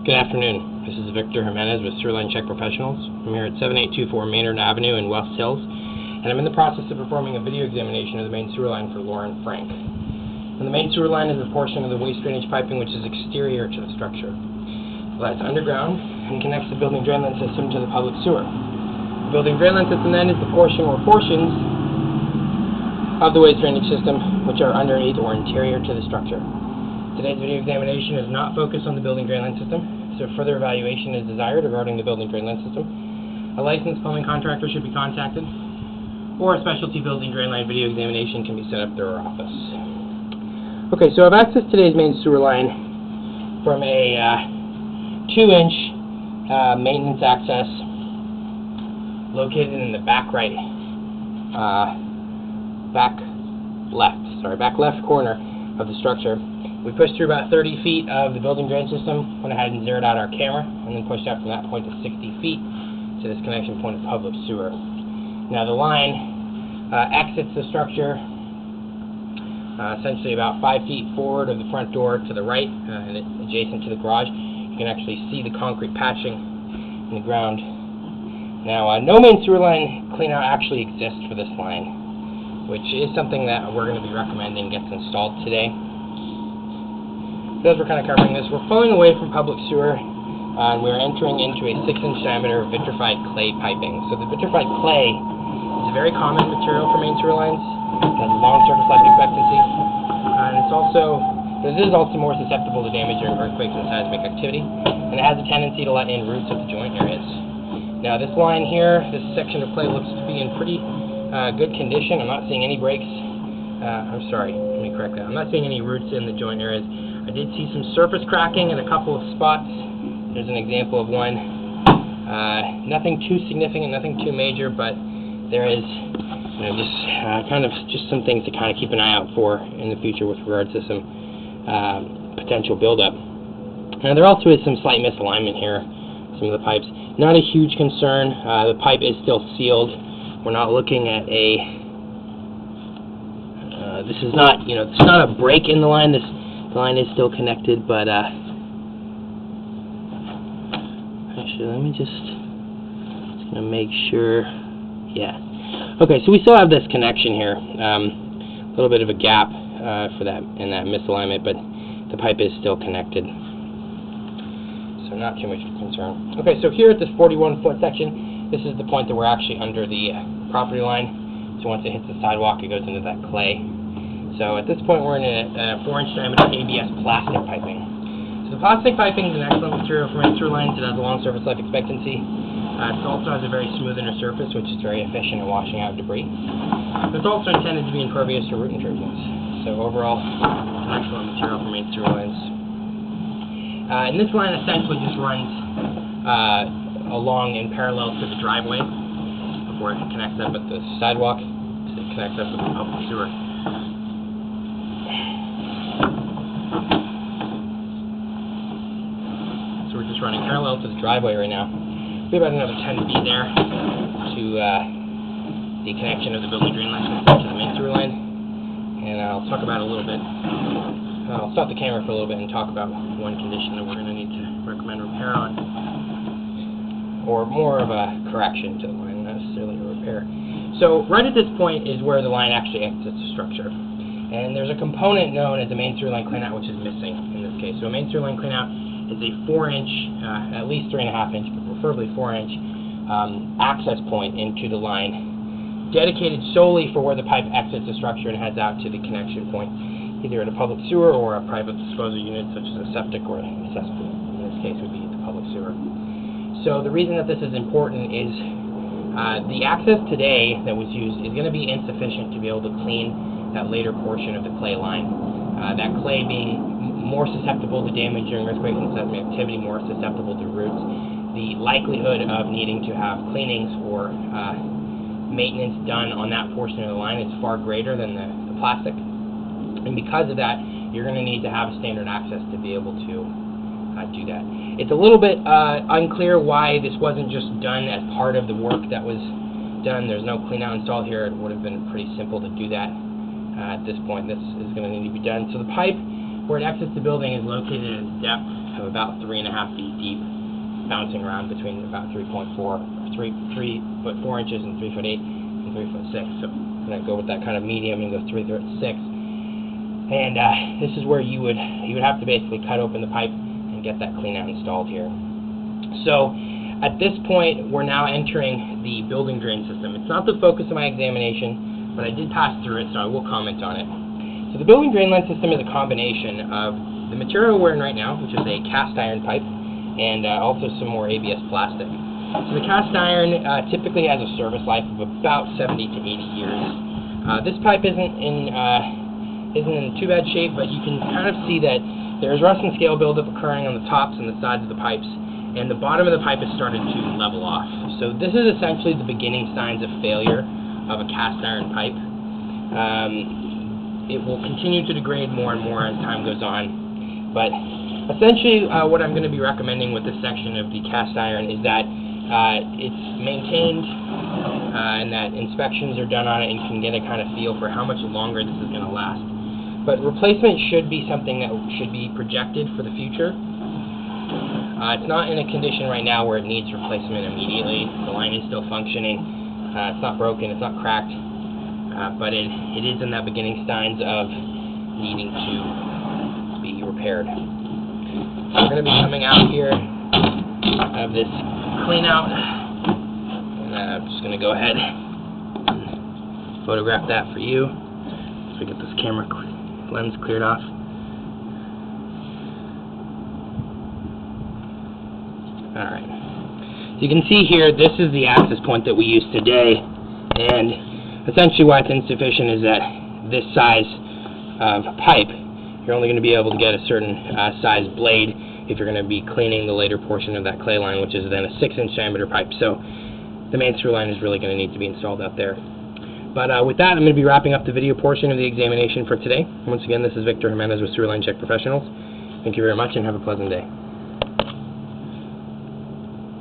Good afternoon. This is Victor Jimenez with Sewer Line Check Professionals. I'm here at 7824 Maynard Avenue in West Hills, and I'm in the process of performing a video examination of the main sewer line for Lauren Frank. And the main sewer line is a portion of the waste drainage piping which is exterior to the structure. It lies underground and connects the building drain line system to the public sewer. The building drain line system then is the portion or portions of the waste drainage system which are underneath or interior to the structure. Today's video examination is not focused on the building drain line system, so further evaluation is desired regarding the building drain line system. A licensed plumbing contractor should be contacted, or a specialty building drain line video examination can be set up through our office. Okay, so I've accessed today's main sewer line from a 2-inch maintenance access located in the back left corner of the structure. We pushed through about 30 feet of the building drain system, went ahead and zeroed out our camera, and then pushed out from that point to 60 feet to this connection point of public sewer. Now the line exits the structure essentially about 5 feet forward of the front door to the right, and adjacent to the garage. You can actually see the concrete patching in the ground. Now no main sewer line cleanout actually exists for this line, which is something that we're going to be recommending gets installed today. So as we're kind of covering this, we're flowing away from public sewer, and we're entering into a 6-inch diameter vitrified clay piping. So the vitrified clay is a very common material for main sewer lines. It has a long surface life expectancy, and it is also more susceptible to damage during earthquakes and seismic activity, and it has a tendency to let in roots at the joint areas. Now this line here, this section of clay looks to be in pretty good condition. I'm not seeing any breaks. I'm sorry, let me correct that. I'm not seeing any roots in the joint areas. I did see some surface cracking in a couple of spots. There's an example of one. Nothing too significant, nothing too major, but there is just some things to kind of keep an eye out for in the future with regards to some potential buildup. Now there also is some slight misalignment here, some of the pipes. Not a huge concern. The pipe is still sealed. We're not looking at a this is not, it's not a break in the line. The line is still connected, but actually, let me just gonna make sure. Yeah. Okay, so we still have this connection here. A little bit of a gap for that in that misalignment, but the pipe is still connected, so not too much of a concern. Okay, so here at this 41-foot section, this is the point that we're actually under the property line. So once it hits the sidewalk, it goes into that clay. So at this point, we're in a 4-inch diameter ABS plastic piping. So the plastic piping is an excellent material for main sewer lines. It has a long surface life expectancy. It also has a very smooth inner surface, which is very efficient at washing out debris. It's also intended to be impervious to root intrusions. So overall, it's an excellent material for main sewer lines. And this line essentially just runs along in parallel to the driveway before it connects up with the sidewalk. It connects up with the public sewer. So we're just running parallel to the driveway right now. We have about another 10 feet there to the connection of the building drain line system to the main sewer line. And I'll talk about it a little bit. I'll stop the camera for a little bit and talk about one condition that we're going to need to recommend repair on, or more of a correction to the line, not necessarily a repair. So right at this point is where the line actually exits the structure. And there's a component known as a main sewer line cleanout which is missing in this case. So a main sewer line cleanout is a 4-inch, at least 3.5-inch, but preferably 4-inch access point into the line, dedicated solely for where the pipe exits the structure and heads out to the connection point, either at a public sewer or a private disposal unit such as a septic or a cesspool. In this case would be the public sewer. So the reason that this is important is the access today that was used is going to be insufficient to be able to clean that later portion of the clay line. That clay being more susceptible to damage during earthquake and seismic activity, more susceptible to roots. The likelihood of needing to have cleanings or maintenance done on that portion of the line is far greater than the plastic. And because of that, you're going to need to have standard access to be able to do that. It's a little bit unclear why this wasn't just done as part of the work that was done. There's no cleanout installed here. It would have been pretty simple to do that. At this point, this is going to need to be done. So the pipe where it exits the building is located at a depth of about 3.5 feet deep, bouncing around between about 3 foot 4 inches and 3 foot 8 and 3 foot 6. So I'm going to go with that kind of medium and go 3 foot 6. And this is where you would have to basically cut open the pipe and get that clean out installed here. So at this point, we're now entering the building drain system. It's not the focus of my examination, but I did pass through it, so I will comment on it. So the building drain line system is a combination of the material we're in right now, which is a cast iron pipe, and also some more ABS plastic. So the cast iron typically has a service life of about 70 to 80 years. This pipe isn't in too bad shape, but you can kind of see that there's rust and scale buildup occurring on the tops and the sides of the pipes, and the bottom of the pipe has started to level off. So this is essentially the beginning signs of failure of a cast iron pipe. It will continue to degrade more and more as time goes on, but essentially what I'm going to be recommending with this section of the cast iron is that it's maintained and that inspections are done on it, and you can get a kind of feel for how much longer this is going to last. But replacement should be something that should be projected for the future. It's not in a condition right now where it needs replacement immediately. The line is still functioning. It's not broken, it's not cracked, but it is in that beginning signs of needing to be repaired. So we're going to be coming out here of this clean out, and I'm just going to go ahead and photograph that for you so we get this camera lens cleared off. Alright, so you can see here, this is the access point that we use today, and essentially why it's insufficient is that this size of pipe, you're only going to be able to get a certain size blade if you're going to be cleaning the later portion of that clay line, which is then a 6-inch diameter pipe. So the main through line is really going to need to be installed out there. But with that, I'm going to be wrapping up the video portion of the examination for today. Once again, this is Victor Jimenez with Throughline Check Professionals. Thank you very much, and have a pleasant day.